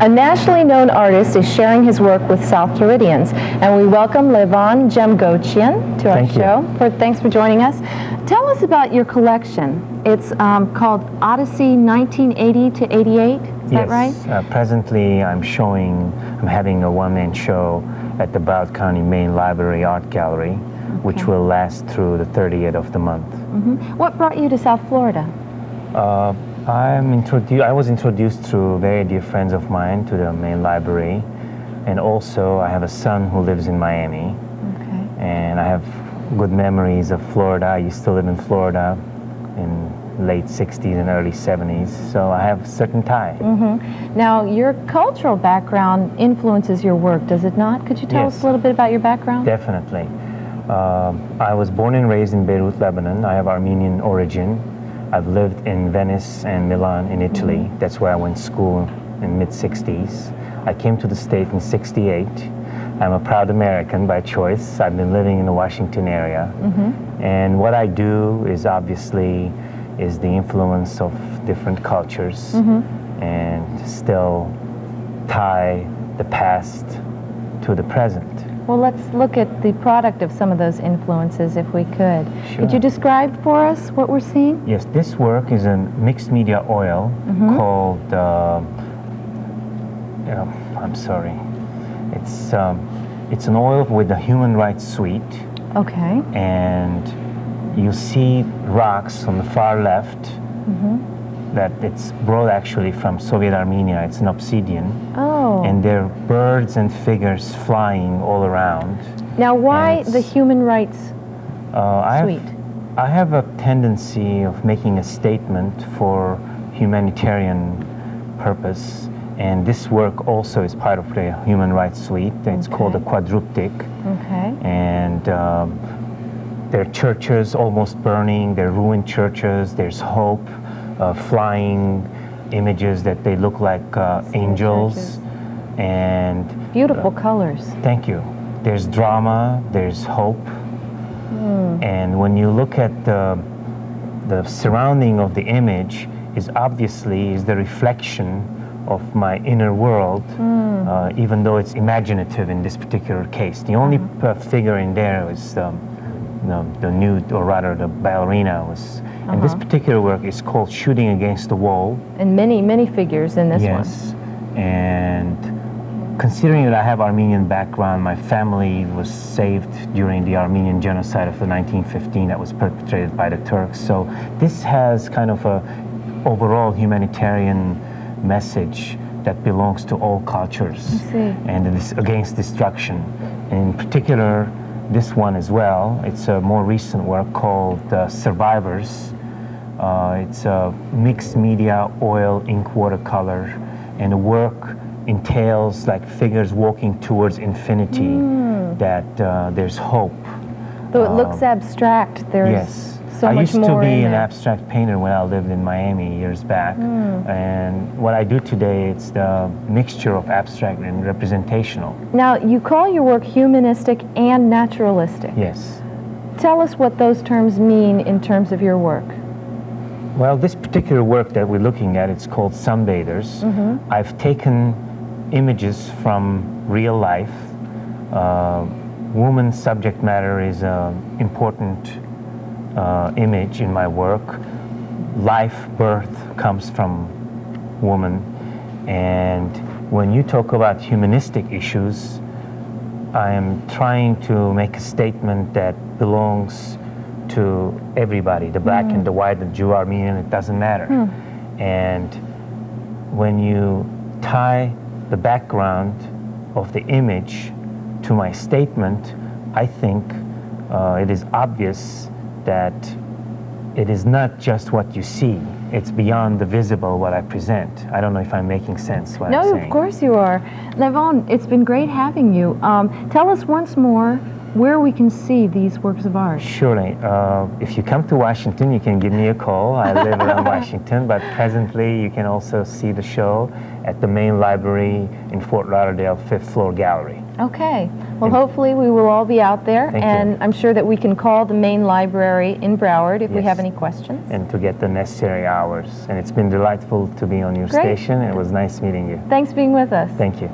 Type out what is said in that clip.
A nationally known artist is sharing his work with South Floridians, and we welcome Levon Jamgochian to our show. Thanks for joining us. Tell us about your collection. It's called Odyssey 1980 to 88. Is that right? Yes. Presently, I'm having a one-man show at the Broward County Main Library Art Gallery, which will last through the 30th of the month. What brought you to South Florida? I was introduced through very dear friends of mine to the main library, and also I have a son who lives in Miami, and I have good memories of Florida. I used to live in Florida in late 60s and early 70s, so I have a certain tie. Now, your cultural background influences your work, does it not? Could you tell us a little bit about your background? Definitely. I was born and raised in Beirut, Lebanon. I have Armenian origin. I've lived in Venice and Milan in Italy. That's where I went to school in mid-60s. I came to the state in 68. I'm a proud American by choice. I've been living in the Washington area. And what I do is obviously the influence of different cultures and still tie the past to the present. Well, let's look at the product of some of those influences, if we could. Sure. Could you describe for us what we're seeing? Yes, this work is a mixed media oil called, I'm sorry. It's an oil with the human rights suite. Okay. And you see rocks on the far left that it's brought actually from Soviet Armenia. It's an obsidian. Oh. And there are birds and figures flying all around. Now, why the human rights suite? I have a tendency of making a statement for humanitarian purpose, and this work also is part of the human rights suite. It's called a quadruptic. And there are churches almost burning, there are ruined churches, there's hope, flying images that they look like angels. And beautiful colors. Thank you. There's drama, there's hope. And when you look at the surrounding of the image is the reflection of my inner world, even though it's imaginative in this particular case. The only figure in there was the nude, or rather the ballerina was. And this particular work is called Shooting Against the Wall. And many figures in this one. Yes. And considering that I have Armenian background, my family was saved during the Armenian genocide of the 1915 that was perpetrated by the Turks. So this has kind of a overall humanitarian message that belongs to all cultures. And it is against destruction. In particular, this one as well, it's a more recent work called Survivors. It's a mixed media oil ink watercolor, and the work entails like figures walking towards infinity, that there's hope. Though it looks abstract, there's so much more. I used to be an abstract painter when I lived in Miami years back, and what I do today, it's the mixture of abstract and representational. Now, you call your work humanistic and naturalistic. Yes. Tell us what those terms mean in terms of your work. Well, this particular work that we're looking at, it's called Sunbathers. I've taken images from real life. Woman subject matter is an important image in my work. Life, birth comes from woman. And when you talk about humanistic issues, I am trying to make a statement that belongs to everybody, the black and the white, the Jew, Armenian, it doesn't matter. And when you tie the background of the image to my statement, I think it is obvious that it is not just what you see, it's beyond the visible what I present. I don't know if I'm making sense what I'm saying. No, of course you are. Levon, it's been great having you. Tell us once more where we can see these works of art. Surely. If you come to Washington, you can give me a call. I live around Washington, but presently you can also see the show at the main library in Fort Lauderdale, 5th floor gallery. Okay. Well, hopefully we will all be out there, Thank and you. I'm sure that we can call the main library in Broward if we Yes. have any questions. And to get the necessary hours. And it's been delightful to be on your Great. station. It was nice meeting you. Thanks for being with us. Thank you.